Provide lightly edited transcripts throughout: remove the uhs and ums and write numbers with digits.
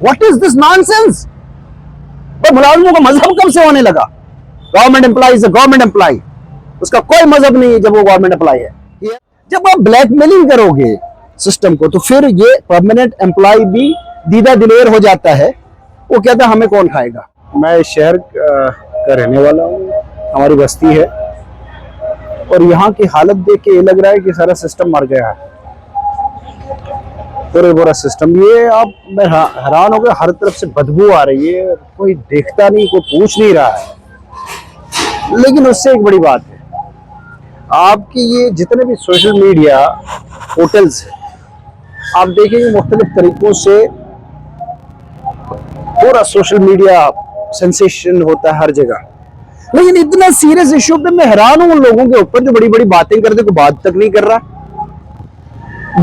What is this nonsense? तो मुलाजिमों का मजहब कब से होने लगा? Government employee is a government employee, उसका कोई मजहब नहीं है जब वो गवर्नमेंट एम्प्लॉय है। जब आप ब्लैकमेलिंग करोगे सिस्टम को तो फिर ये परमानेंट एम्प्लॉय भी दीदा दिलेर हो जाता है। वो कहता है हमें कौन खाएगा। मैं इस शहर का रहने वाला हूँ, हमारी बस्ती है, और यहाँ की हालत देख के ये लग रहा है कि सारा सिस्टम मर गया है, पूरा सिस्टम। ये आप, मैं हैरान हो गया, हर तरफ से बदबू आ रही है, कोई देखता नहीं, कोई पूछ नहीं रहा है। लेकिन उससे एक बड़ी बात है, आपकी ये जितने भी सोशल मीडिया पोर्टल्स हैं, आप देखेंगे मुख्तलिफ तरीकों से पूरा सोशल मीडिया सेंसेशन होता है हर जगह। लेकिन इतना सीरियस इशू पे मैं हैरान हूं उन लोगों के ऊपर जो बड़ी बड़ी बातें करते, कोई बात तक नहीं कर रहा।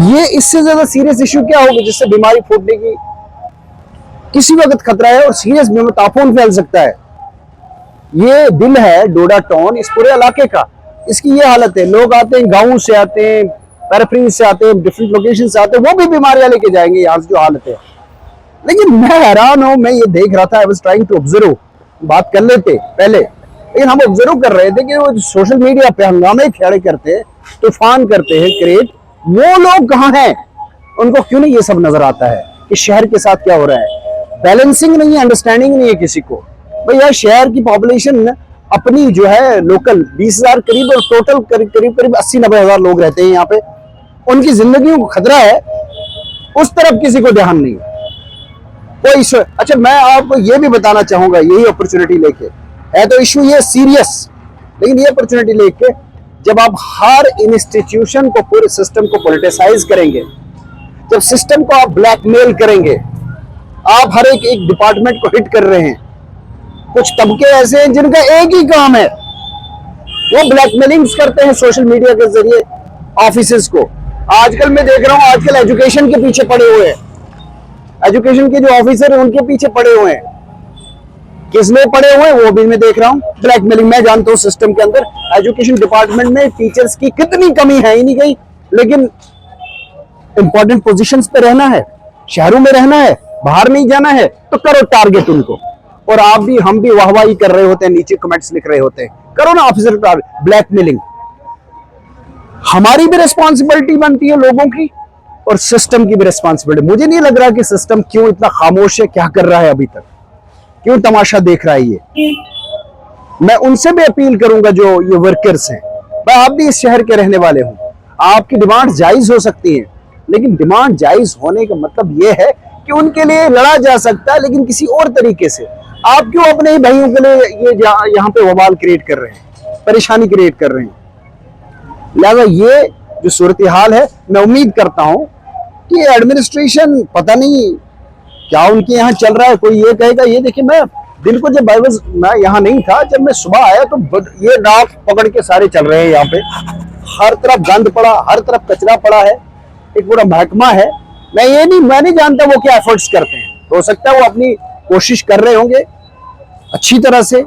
ये इससे ज्यादा सीरियस इशू क्या होगा जिससे बीमारी फूटने की किसी वक्त खतरा है और सीरियस ताफून फैल सकता है। ये दिल है डोडा टाउन, इस पूरे इलाके का, इसकी ये हालत है। लोग आते हैं, गाँव से आते हैं, पेरिफेरी से आते हैं, डिफरेंट लोकेशन से आते हैं, वो भी बीमारियां लेके जाएंगे यहाँ से जो हालत है। लेकिन मैं हैरान हूं, मैं ये देख रहा था, I was trying to observe, बात कर लेते पहले, लेकिन हम ऑब्जर्व कर रहे थे कि वो सोशल मीडिया पे हंगामे खड़े करते हैं, तूफान करते हैं क्रिएट, वो लोग कहाँ हैं? उनको क्यों नहीं ये सब नजर आता है कि शहर के साथ क्या हो रहा है? बैलेंसिंग नहीं है, अंडरस्टैंडिंग नहीं है किसी को। भाई यार, शहर की पॉपुलेशन अपनी जो है लोकल 20,000 करीब, और टोटल करीब 80-90 हजार लोग रहते हैं यहाँ पे, उनकी जिंदगियों को खतरा है, उस तरफ किसी को ध्यान नहीं कोई इशू। अच्छा, मैं आपको ये भी बताना चाहूंगा, यही अपॉर्चुनिटी लेके है, तो इशू ये सीरियस, लेकिन ये अपॉर्चुनिटी लेके जब आप हर इंस्टीट्यूशन को, पूरे सिस्टम को पॉलिटिसाइज करेंगे, जब सिस्टम को आप ब्लैकमेल करेंगे, आप हर एक डिपार्टमेंट को हिट कर रहे हैं। कुछ तबके ऐसे हैं जिनका एक ही काम है, वो ब्लैकमेलिंग्स करते हैं सोशल मीडिया के जरिए ऑफिसेस को। आजकल मैं देख रहा हूं, आजकल एजुकेशन के पीछे पड़े हुए हैं, एजुकेशन के जो ऑफिसर हैं उनके पीछे पड़े हुए हैं। किसमें पड़े हुए हैं वो भी मैं देख रहा हूं, ब्लैकमेलिंग। मैं जानता हूं सिस्टम के अंदर एजुकेशन डिपार्टमेंट में टीचर्स की कितनी कमी है ही नहीं गई, लेकिन इंपॉर्टेंट पोजीशंस पे रहना है, शहरों में रहना है, बाहर नहीं जाना है, तो करो टारगेट उनको। और आप भी, हम भी वाहवाही कर रहे होते हैं, नीचे कमेंट्स लिख रहे होते हैं, करो ना ऑफिसर टारगेट। ब्लैकमेलिंग हमारी भी रिस्पॉन्सिबिलिटी बनती है, लोगों की, और सिस्टम की भी रिस्पॉन्सिबिलिटी। मुझे नहीं लग रहा कि सिस्टम क्यों इतना खामोश है, क्या कर रहा है अभी तक, क्यों तमाशा देख रहा है ये। मैं उनसे भी अपील करूंगा जो ये वर्कर्स हैं, भाई आप भी इस शहर के रहने वाले हो, आपकी डिमांड जायज हो सकती है, लेकिन डिमांड जायज होने का मतलब ये है कि उनके लिए लड़ा जा सकता है, लेकिन किसी और तरीके से। आप क्यों अपने ही भाइयों के लिए ये यहाँ पे वबाल क्रिएट कर रहे हैं, परेशानी क्रिएट कर रहे हैं? लिहाजा ये जो सूरत हाल है, मैं उम्मीद करता हूं कि एडमिनिस्ट्रेशन, पता नहीं क्या उनके यहाँ चल रहा है। कोई ये कहेगा, ये देखिए, मैं दिन को जब मैं यहाँ नहीं था, जब मैं सुबह आया तो ये नाक पकड़ के सारे चल रहे हैं यहाँ पे, हर तरफ गंद पड़ा, हर तरफ कचरा पड़ा है, एक पूरा महकमा है। मैं नहीं जानता वो क्या एफर्ट्स करते हैं, हो सकता है वो अपनी कोशिश कर रहे होंगे अच्छी तरह से,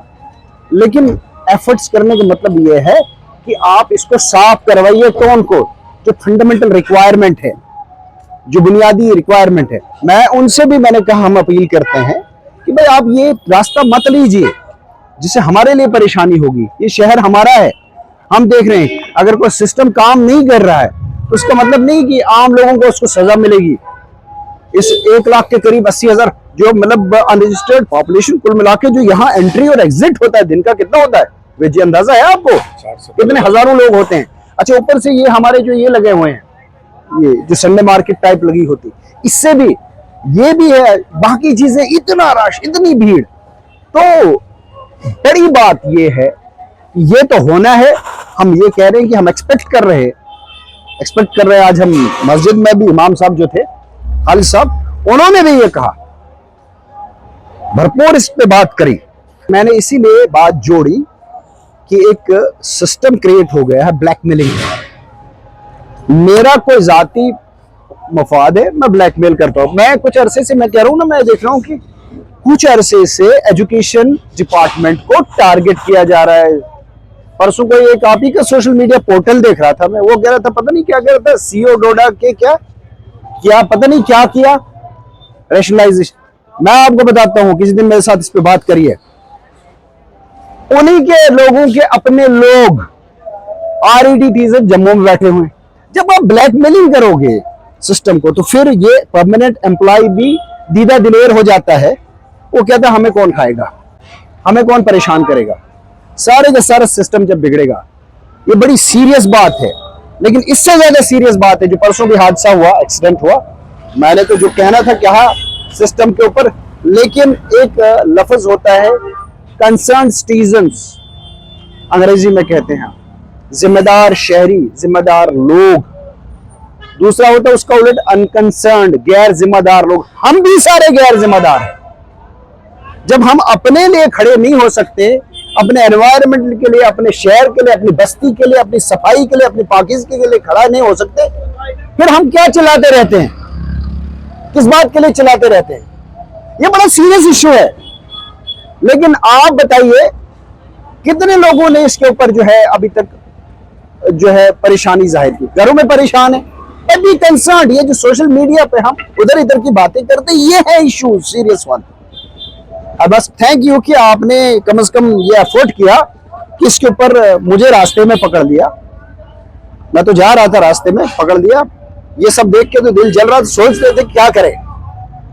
लेकिन एफर्ट्स करने का मतलब ये है कि आप इसको साफ करवाइए टोन को, जो फंडामेंटल रिक्वायरमेंट है, जो बुनियादी रिक्वायरमेंट है। मैं उनसे भी, मैंने कहा, हम अपील करते हैं कि भाई आप ये रास्ता मत लीजिए जिससे हमारे लिए परेशानी होगी। ये शहर हमारा है, हम देख रहे हैं, अगर कोई सिस्टम काम नहीं कर रहा है तो उसका मतलब नहीं कि आम लोगों को उसको सजा मिलेगी। इस 1 लाख के करीब 80,000 जो मतलब अनरजिस्टर्ड पॉपुलेशन कुल मिला के जो यहाँ एंट्री और एग्जिट होता है, दिन का कितना होता है जी अंदाजा है आपको? कितने हजारों लोग होते हैं। अच्छा, ऊपर से ये हमारे जो ये लगे हुए हैं, ये जो संडे मार्केट टाइप लगी होती, इससे भी ये भी है, बाकी चीजें, इतना रश, इतनी भीड़। तो बड़ी बात ये है, ये तो होना है। हम ये कह रहे हैं कि हम एक्सपेक्ट कर रहे हैं। आज हम मस्जिद में भी इमाम साहब जो थे, खालिद साहब, उन्होंने भी ये कहा, भरपूर इस पे बात करी। मैंने इसीलिए बात जोड़ी कि एक सिस्टम क्रिएट हो गया है ब्लैकमेलिंग। मेरा कोई जाती मफाद है, मैं ब्लैकमेल करता हूं। मैं कुछ अरसे से, मैं कह रहा हूं ना, मैं देख रहा हूं कि कुछ अरसे से एजुकेशन डिपार्टमेंट को टारगेट किया जा रहा है। परसों को एक आप ही का सोशल मीडिया पोर्टल देख रहा था मैं, वो कह रहा था, पता नहीं क्या कह रहा था, सीओ डोडा के क्या पता नहीं क्या किया, रैशनलाइजेशन, मैं आपको बताता हूं, किसी दिन मेरे साथ इस पे बात करिए। उन्हीं के लोगों के अपने लोग REDT से जम्मू में बैठे हुए। जब आप ब्लैकमेलिंग करोगे सिस्टम को तो फिर ये परमानेंट एम्प्लॉय भी दीदा दिलेर हो जाता है। वो कहता है हमें कौन खाएगा, हमें कौन परेशान करेगा। सारे का सारा सिस्टम जब बिगड़ेगा, ये बड़ी सीरियस बात है। लेकिन इससे ज्यादा सीरियस बात है जो परसों भी हादसा हुआ, एक्सीडेंट हुआ। मैंने तो जो कहना था कहा सिस्टम के ऊपर, लेकिन एक लफ्ज होता है कंसर्न सिटीजंस, अंग्रेजी में कहते हैं जिम्मेदार शहरी, जिम्मेदार लोग। दूसरा होता है उसका उलट अनकंसर्न्ड, गैर जिम्मेदार लोग। हम भी सारे गैर जिम्मेदार हैं। जब हम अपने लिए खड़े नहीं हो सकते, अपने एनवायरनमेंट के लिए, अपने शहर के लिए, अपनी बस्ती के लिए, अपनी सफाई के लिए, अपनी पाकिज़गी के लिए खड़ा नहीं हो सकते, फिर हम क्या चलाते रहते हैं, किस बात के लिए चलाते रहते हैं? ये बड़ा सीरियस इश्यू है। लेकिन आप बताइए कितने लोगों ने इसके ऊपर जो है अभी तक जो है परेशानी जाहिर की, घरों में परेशान है, बी कंसर्न। ये जो सोशल मीडिया पे हम उधर इधर की बातें करते, ये है इशू सीरियस वन। बस थैंक यू कि आपने कम से कम ये एफर्ट किया कि इसके ऊपर मुझे रास्ते में पकड़ लिया। मैं तो जा रहा था, रास्ते में पकड़ लिया। ये सब देख के तो दिल जल रहा था, सोचते थे क्या करें,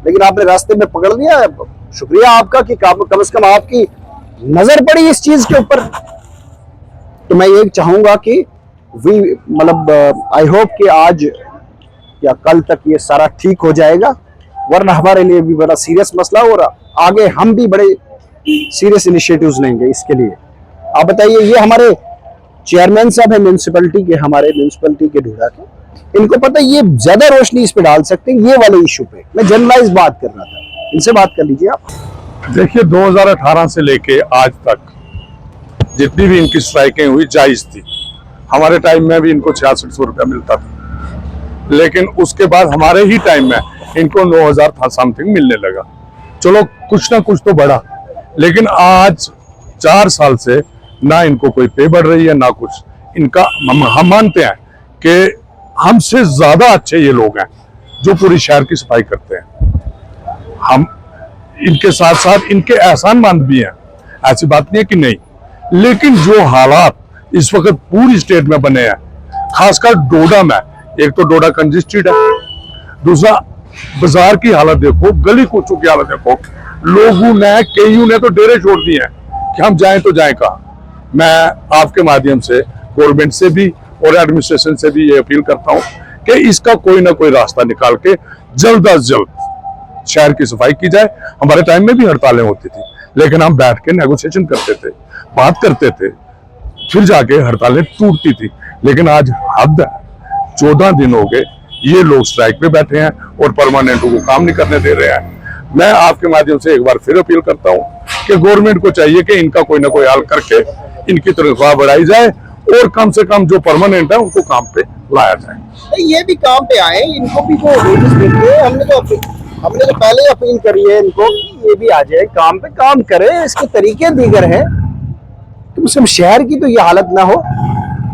लेकिन आपने रास्ते में पकड़ लिया। शुक्रिया आपका कि कम से कम आपकी नजर पड़ी इस चीज के ऊपर। तो मैं ये चाहूंगा कि आई होप कि आज या कल तक ये सारा ठीक हो जाएगा, वरना हमारे लिए भी बड़ा सीरियस मसला, और आगे हम भी बड़े सीरियस इनिशिएटिव्स लेंगे इसके लिए। आप बताइए, ये हमारे चेयरमैन साहब हैं म्यूनसिपैलिटी के, हमारे म्यूनसिपैलिटी के ढूंढा के, इनको पता ये ज्यादा रोशनी इस पे डाल सकते हैं, ये वाले इशू पे। मैं जनरलाइज बात कर रहा था, इनसे बात कर लीजिए आप। देखिए 2018 से लेके आज तक जितनी भी इनकी स्ट्राइकें हुई जायज थी। हमारे टाइम में भी इनको 6600 रुपया मिलता था, लेकिन उसके बाद हमारे ही टाइम में इनको 9000 था समथिंग मिलने लगा। चलो कुछ ना कुछ तो बढ़ा, लेकिन आज 4 साल से ना इनको कोई पे बढ़ रही है ना कुछ इनका। हम मानते हैं कि हमसे ज्यादा अच्छे ये लोग हैं जो पूरी शहर की सफाई करते हैं। हम इनके साथ साथ इनके एहसानमंद भी हैं, ऐसी बात नहीं है कि नहीं। लेकिन जो हालात इस वक्त पूरी स्टेट में बने हैं, खासकर डोडा में, एक तो डोडा कंजेस्टेड है, दूसरा बाजार की हालत देखो, गली कूचों की हालत देखो। लोगों ने, कईयों ने तो डेरे छोड़ दिए हैं कि हम जाएं तो जाएं कहां। मैं आपके माध्यम से गवर्नमेंट से भी और एडमिनिस्ट्रेशन से भी ये अपील करता हूं कि इसका कोई ना कोई रास्ता निकाल के जल्द अज जल्द शहर की सफाई की जाए। हमारे टाइम में भी हड़तालें होती थी, लेकिन हम बैठ के नेगोशिएशन करते थे, बात करते थे, फिर जाके हड़तालें टूटती थी। लेकिन आज हद है, 14 दिन हो गए ये लोग स्ट्राइक पे बैठे हैं और परमानेंट को काम नहीं करने दे रहे हैं। मैं आपके माध्यम से एक बार फिर अपील करता हूं कि गवर्नमेंट को चाहिए कि इनका कोई ना कोई हल करके इनकी तनख्वाह बढ़ाई जाए और कम से कम जो परमानेंट है उनको काम पे लाया जाए। ये भी काम पे आए, इनको भी तो वेजेस देते हैं। हमने तो पहले ही अपील करी है इनको कि ये भी आ जाए काम पे, काम करे। इसके तरीके दीगर है, कम से कम शहर की तो ये हालत ना हो।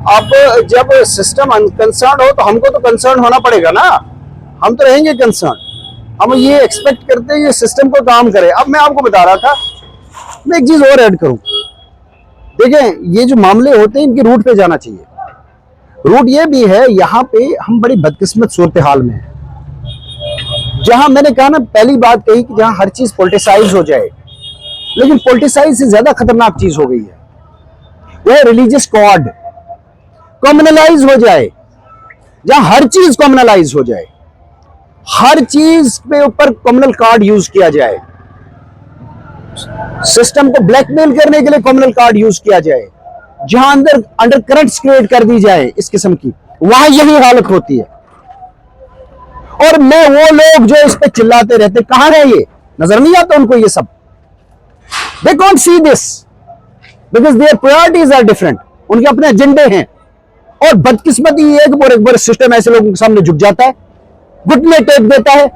अब जब सिस्टम अनकंसर्न हो तो हमको तो कंसर्न होना पड़ेगा ना, हम तो रहेंगे कंसर्न। हम ये एक्सपेक्ट करते हैं ये सिस्टम को काम करे। अब मैं आपको बता रहा था, मैं एक चीज और ऐड करूं। देखें, ये जो मामले होते हैं इनके रूट पे जाना चाहिए। रूट ये भी है, यहाँ पे हम बड़ी बदकिस्मत सूरत हाल में है, जहां मैंने कहा ना, पहली बात कही कि जहां हर चीज पोलिटिसाइज हो जाए। लेकिन पोलिटिसाइज से ज्यादा खतरनाक चीज हो गई है वो रिलीजियस कॉड कॉमनलाइज हो जाए, जहां हर चीज कॉमनलाइज हो जाए, हर चीज पे ऊपर कॉमनल कार्ड यूज किया जाए, सिस्टम को ब्लैकमेल करने के लिए कॉमनल कार्ड यूज किया जाए, जहां अंडर करंट्स क्रिएट कर दी जाए इस किस्म की, वहां यही हालत होती है। और मैं वो लोग जो इस पे चिल्लाते रहते, कहां है ये? नजर नहीं आता उनको ये सब? They can't see this because their priorities are different. उनके अपने एजेंडे हैं। और बदकिस्मती ये है कि एक बार सिस्टम ऐसे लोगों के सामने झुक जाता है, घुटने टेक देता है,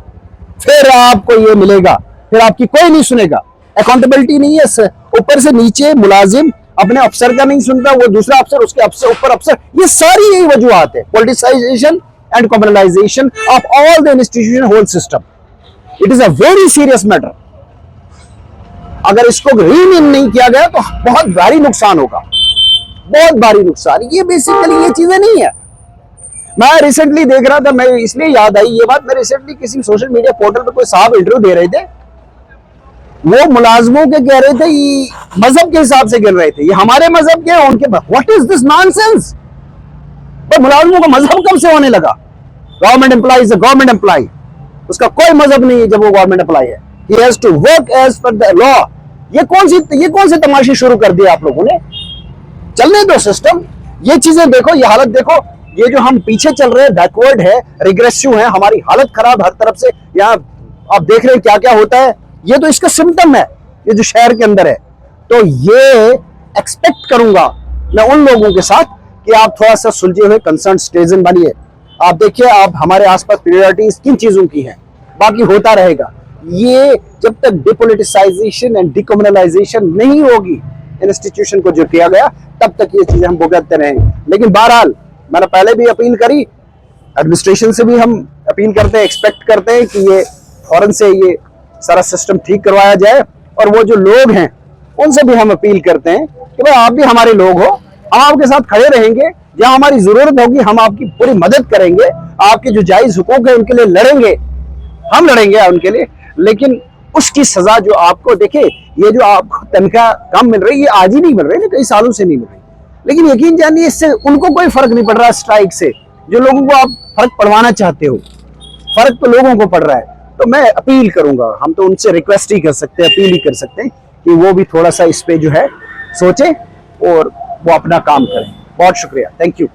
फिर आपको ये मिलेगा, फिर आपकी कोई नहीं सुनेगा। अकाउंटेबिलिटी नहीं है, ऊपर से नीचे मुलाजिम अपने अफसर का नहीं सुनता, वो दूसरा अफसर, उसके अफसर ऊपर अफसर। ये सारी यही वजूहत है, politicisation and communalization of all the institution whole system. It is a very serious matter. अगर इसको रीनेम नहीं किया गया तो बहुत भारी नुकसान होगा, बहुत भारी नुकसान। ये बेसिकली ये चीजें नहीं है। मैं रिसेंटली देख रहा था, मैं इसलिए याद आई ये बात, मैं रिसेंटली किसी सोशल मीडिया पोर्टल पर कोई साहब इंटरव्यू दे रहे थे, वो मुलाजमों के कह रहे थे ये मजहब के हिसाब से गिन रहे थे, ये हमारे मजहब के हैं उनके। What is this nonsense? पर मुलाजमों का मजहब कब से होने लगा? Government employee is a government employee, उसका कोई मजहब नहीं है जब वो गवर्नमेंट एम्प्लॉय है। He has to work as per the law. ये कौन से तमाशे शुरू कर दिए आप लोगों ने? चलने दो सिस्टम। ये चीजें देखो, ये हालत देखो, ये जो हम पीछे चल रहे हैं, बैकवर्ड है, रिग्रेसिव है, हमारी हालत खराब हर तरफ से। यहाँ आप देख रहे हैं क्या क्या होता है, ये तो इसका सिम्टम है, ये जो शहर के अंदर है। तो ये एक्सपेक्ट करूंगा मैं उन लोगों के साथ कि आप थोड़ा सा सुलझे हुए कंसर्न सिटीजन बनिए। आप देखिए, आप हमारे आसपास प्रायोरिटीज किन चीजों की हैं, बाकी होता रहेगा। ये जब तक डिपोलिटिसाइजेशन एंड डिकम्युनलाइजेशन नहीं होगी इंस्टीट्यूशन को जो किया गया, तब तक ये चीजें हम भुगतते रहेंगे। लेकिन बहरहाल मैंने पहले भी अपील करी, एडमिनिस्ट्रेशन से भी हम अपील करते हैं, एक्सपेक्ट करते हैं कि ये फौरन से ये सारा सिस्टम ठीक करवाया जाए। और वो जो लोग हैं उनसे भी हम अपील करते हैं कि भाई आप भी हमारे लोग हो, हम आपके साथ खड़े रहेंगे, जहां हमारी जरूरत होगी हम आपकी पूरी मदद करेंगे, आपके जो जायज हुकूक है उनके लिए लड़ेंगे, हम लड़ेंगे उनके लिए। लेकिन उसकी सजा जो आपको, देखिए ये जो आपको तनख्वाह कम मिल रही है, ये आज ही नहीं मिल रही, कई सालों से नहीं मिल रही, लेकिन यकीन जानिए इससे उनको कोई फर्क नहीं पड़ रहा स्ट्राइक से। जो लोगों को आप फर्क पड़वाना चाहते हो, फर्क तो लोगों को पड़ रहा है। तो मैं अपील करूंगा, हम तो उनसे रिक्वेस्ट ही कर सकते हैं, अपील ही कर सकते हैं कि वो भी थोड़ा सा इस पे जो है सोचें और वो अपना काम करें। बहुत शुक्रिया, थैंक यू।